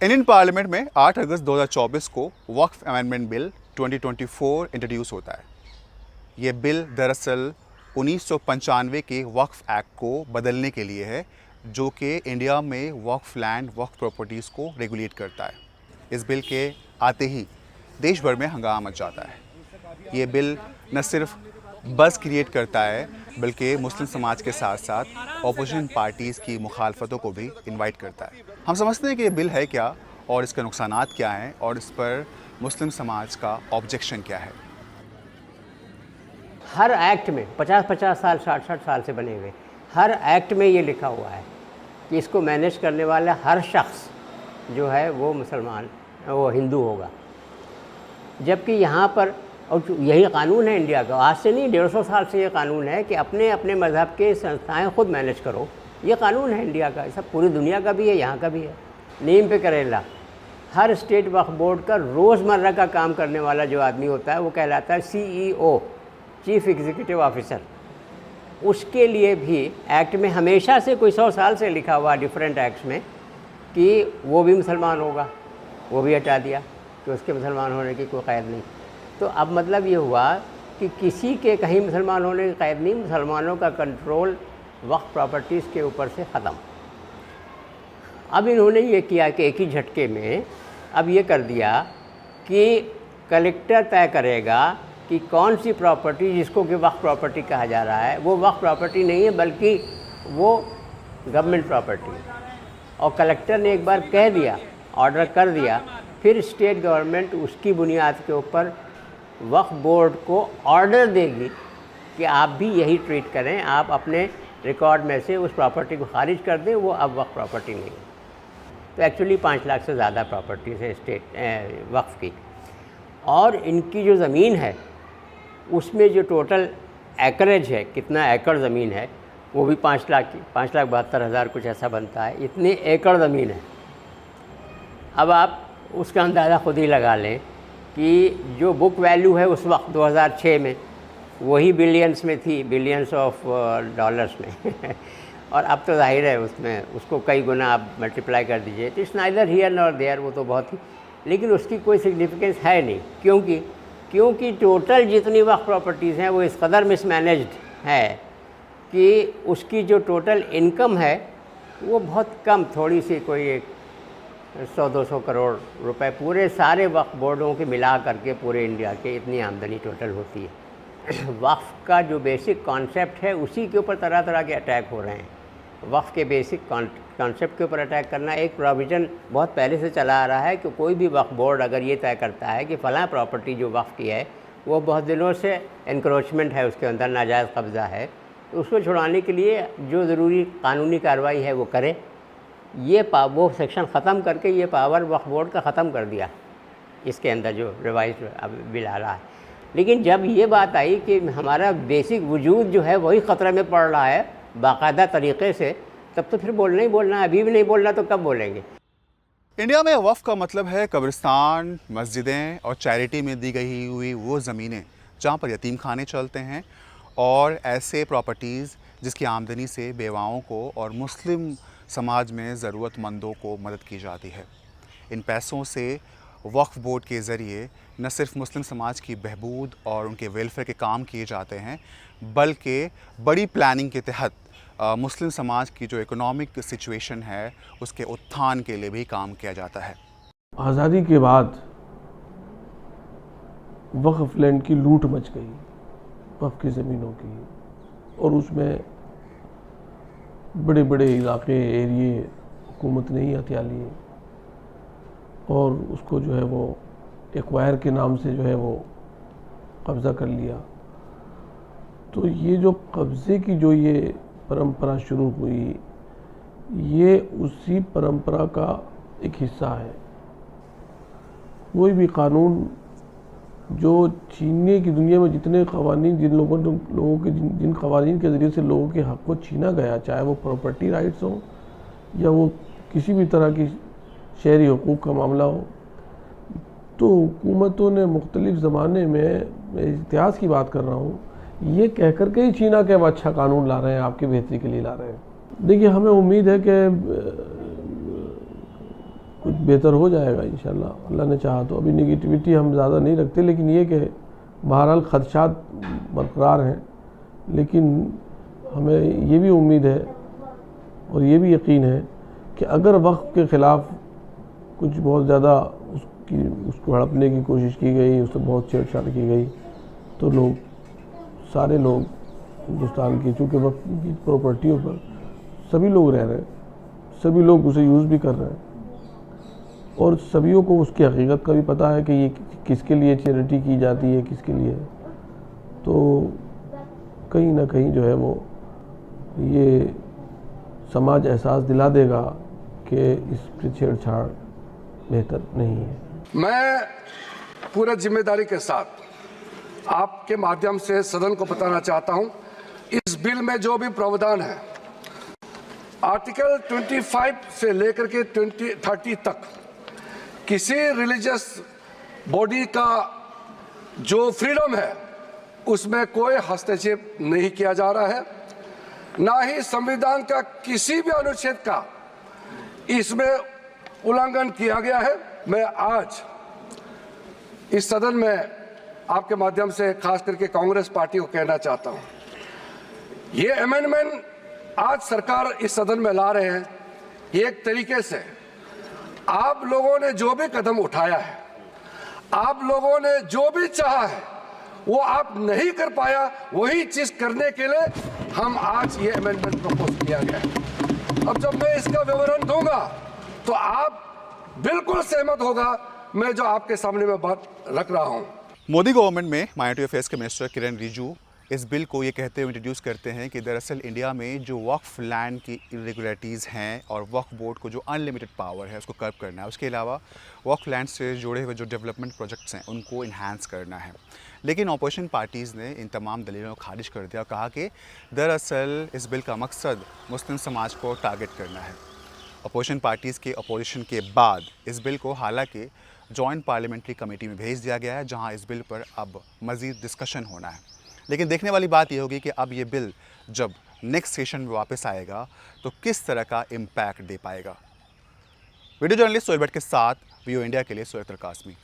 Indian parliament में 8 अगस्त 2024 को वक्फ amendment bill 2024 introduce होता है। ये बिल दरअसल 1995 के वक्फ एक्ट को बदलने के लिए है, जो कि इंडिया में वक्फ लैंड वक्फ प्रॉपर्टीज़ को रेगुलेट करता है। इस बिल के आते ही देश भर में हंगामा मच जाता है। ये बिल न सिर्फ बज़ क्रिएट करता है, बल्कि मुस्लिम समाज के साथ साथ अपोजिशन पार्टीज़ की मुखालफतों को भी इनवाइट करता है। हम समझते हैं कि ये बिल है क्या और इसके नुकसानात क्या हैं और इस पर मुस्लिम समाज का ऑब्जेक्शन क्या है। हर एक्ट में 50-50 साल 60-60 साल से बने हुए हर एक्ट में ये लिखा हुआ है कि इसको मैनेज करने वाला हर शख्स जो है वो मुसलमान वो हिंदू होगा। जबकि यहाँ पर और यही कानून है इंडिया का, आज से नहीं 150 साल से ये कानून है कि अपने अपने मज़हब के संस्थाएं खुद मैनेज करो। ये कानून है इंडिया का, सब पूरी दुनिया का भी है, यहाँ का भी है। नीम पे करेला, हर स्टेट वक्फ बोर्ड का रोज़मर्रा का काम करने वाला जो आदमी होता है वो कहलाता है CEO, चीफ एग्जीक्यूटिव ऑफिसर। उसके लिए भी एक्ट में हमेशा से कोई 100 साल से लिखा हुआ डिफरेंट एक्ट्स में कि वो भी मुसलमान होगा, वो भी हटा दिया कि उसके मुसलमान होने की कोई क़ैद नहीं। तो अब मतलब ये हुआ कि किसी के कहीं मुसलमान होने की क़ैद नहीं, मुसलमानों का कंट्रोल वक्फ प्रॉपर्टीज़ के ऊपर से ख़त्म। अब इन्होंने ये किया कि एक ही झटके में अब ये कर दिया कि कलेक्टर तय करेगा कि कौन सी प्रॉपर्टी जिसको कि वक्फ प्रॉपर्टी कहा जा रहा है वो वक्फ प्रॉपर्टी नहीं है बल्कि वो गवर्नमेंट प्रॉपर्टी। और कलेक्टर ने एक बार कह दिया, ऑर्डर कर दिया, फिर स्टेट गवर्नमेंट उसकी बुनियाद के ऊपर वक्फ बोर्ड को ऑर्डर देगी कि आप भी यही ट्रीट करें, आप अपने रिकॉर्ड में से उस प्रॉपर्टी को खारिज कर दें, वो अब वक्फ प्रॉपर्टी नहीं है। तो एक्चुअली 5 लाख से ज़्यादा प्रॉपर्टीज़ है स्टेट वक्फ की। और इनकी जो ज़मीन है उसमें जो टोटल एकरेज है, कितना एकड़ ज़मीन है, वो भी 5,72,000 कुछ ऐसा बनता है। इतने एकड़ ज़मीन है। अब आप उसका अंदाज़ा खुद ही लगा लें कि जो बुक वैल्यू है उस वक्त 2006 में वही बिलियंस में थी, बिलियंस ऑफ डॉलर्स में और अब तो जाहिर है उसमें उसको कई गुना आप मल्टीप्लाई कर दीजिए तो it's neither here nor there, वो तो बहुत ही, लेकिन उसकी कोई सिग्निफिकेंस है नहीं। क्योंकि टोटल जितनी वक्फ प्रॉपर्टीज़ हैं वो इस कदर मिसमैनेज्ड है कि उसकी जो टोटल इनकम है वो बहुत कम, थोड़ी सी, कोई 100-200 करोड़ रुपए पूरे सारे वक्फ बोर्डों के मिला करके पूरे इंडिया के इतनी आमदनी टोटल होती है। वक्फ का जो बेसिक कॉन्सेप्ट है उसी के ऊपर तरह तरह के अटैक हो रहे हैं। वक्फ के बेसिक कॉन्सेप्ट के ऊपर अटैक करना एक प्रोविज़न बहुत पहले से चला आ रहा है कि कोई भी वक्फ बोर्ड अगर ये तय करता है कि फ़लाँ प्रॉपर्टी जो वक्फ की है वो बहुत दिनों से एनक्रोचमेंट है, उसके अंदर नाजायज़ कब्ज़ा है, तो उसको छुड़ाने के लिए जो ज़रूरी कानूनी कार्रवाई है वो करे। ये वो सेक्शन ख़त्म करके ये पावर वक्फ बोर्ड का ख़त्म कर दिया इसके अंदर जो रिवाइज बिल आ रहा है। लेकिन जब ये बात आई कि हमारा बेसिक वजूद जो है वही ख़तरे में पड़ रहा है बाकायदा तरीक़े से, तब तो फिर बोलना ही बोलना है। अभी भी नहीं बोलना तो कब बोलेंगे। इंडिया में वक्फ का मतलब है कब्रिस्तान, मस्जिदें और चैरिटी में दी गई हुई वो ज़मीनें जहाँ पर यतीम खाने चलते हैं और ऐसे प्रॉपर्टीज़ जिसकी आमदनी से बेवाओं को और मुस्लिम समाज में ज़रूरतमंदों को मदद की जाती है। इन पैसों से वक्फ बोर्ड के ज़रिए न सिर्फ मुस्लिम समाज की बहबूद और उनके वेलफेयर के काम किए जाते हैं, बल्कि बड़ी प्लानिंग के तहत मुस्लिम समाज की जो इकोनॉमिक सिचुएशन है उसके उत्थान के लिए भी काम किया जाता है। आज़ादी के बाद वक्फ लैंड की लूट मच गई, वक्फ की ज़मीनों की, और उसमें बड़े बड़े इलाके एरिए हुकूमत ने ही हथिया लिए और उसको जो है वो एक्वायर के नाम से जो है वो कब्ज़ा कर लिया। तो ये जो कब्ज़े की जो ये परंपरा शुरू हुई, ये उसी परंपरा का एक हिस्सा है। कोई भी कानून जो छीनने की दुनिया में जितने क़वानीन जिन क़वानीन के ज़रिए से लोगों के हक़ को छीना गया, चाहे वो प्रॉपर्टी राइट्स हो या वो किसी भी तरह की शहरी हकूक़ का मामला हो, तो हुकूमतों ने मुख्तलिफ़ ज़माने में, मैं इतिहास की बात कर रहा हूँ, ये कह कर के ही छीना कि हम अच्छा कानून ला रहे हैं, आपकी बेहतरी के लिए ला रहे हैं। देखिए, हमें उम्मीद है कि कुछ बेहतर हो जाएगा इंशाल्लाह, अल्लाह ने चाहा तो। अभी नेगेटिविटी हम ज़्यादा नहीं रखते, लेकिन ये कि बहरहाल ख़दशात बरकरार हैं, लेकिन हमें ये भी उम्मीद है और ये भी यकीन है कि अगर वक्त के ख़िलाफ़ कुछ बहुत ज़्यादा उसको हड़पने की कोशिश की गई, उससे बहुत छेड़छाड़ की गई, तो लोग, सारे लोग हिंदुस्तान की, चूँकि वक्त की प्रॉपर्टियों पर सभी लोग रह रहे हैं, सभी लोग उसे यूज़ भी कर रहे हैं और सभी को उसकी हकीकत का भी पता है कि ये किसके लिए चैरिटी की जाती है, किसके लिए। तो कहीं ना कहीं जो है वो ये समाज एहसास दिला देगा कि इसकी छेड़छाड़ बेहतर नहीं है। मैं पूरे जिम्मेदारी के साथ आपके माध्यम से सदन को बताना चाहता हूं, इस बिल में जो भी प्रावधान है, आर्टिकल 25 से लेकर के 30 तक किसी रिलीजियस बॉडी का जो फ्रीडम है उसमें कोई हस्तक्षेप नहीं किया जा रहा है, ना ही संविधान का किसी भी अनुच्छेद का इसमें उल्लंघन किया गया है। मैं आज इस सदन में आपके माध्यम से खास करके कांग्रेस पार्टी को कहना चाहता हूं, ये अमेंडमेंट आज सरकार इस सदन में ला रहे हैं, ये एक तरीके से आप लोगों ने जो भी कदम उठाया है, आप लोगों ने जो भी चाहा है, वो आप नहीं कर पाया, वही चीज करने के लिए हम आज ये अमेंडमेंट प्रपोज किया गया है। अब जब मैं इसका विवरण दूंगा तो आप बिल्कुल सहमत होगा मैं जो आपके सामने में बात रख रहा हूं। मोदी गवर्नमेंट में माइनॉरिटी अफेयर्स के मिनिस्टर किरण रिजिजू इस बिल को ये कहते हुए इंट्रोड्यूस करते हैं कि दरअसल इंडिया में जो वक्फ लैंड की इरेगुलरिटीज़ हैं और वक्फ बोर्ड को जो अनलिमिटेड पावर है उसको कर्व करना है, उसके अलावा वक्फ लैंड से जुड़े हुए जो डेवलपमेंट प्रोजेक्ट्स हैं उनको इन्हांस करना है। लेकिन अपोजिशन पार्टीज़ ने इन तमाम दलीलों को खारिज कर दिया और कहा कि दरअसल इस बिल का मकसद मुस्लिम समाज को टारगेट करना है। अपोजिशन पार्टीज़ के अपोजिशन के बाद इस बिल को हालांकि जॉइंट पार्लियामेंट्री कमेटी में भेज दिया गया है, जहां इस बिल पर अब मज़ीद डिस्कशन होना है। लेकिन देखने वाली बात यह होगी कि अब ये बिल जब नेक्स्ट सेशन में वापस आएगा तो किस तरह का इम्पैक्ट दे पाएगा। वीडियो जर्नलिस्ट सोहेल भट्ट के साथ वीओ इंडिया के लिए सोहेल कासमी।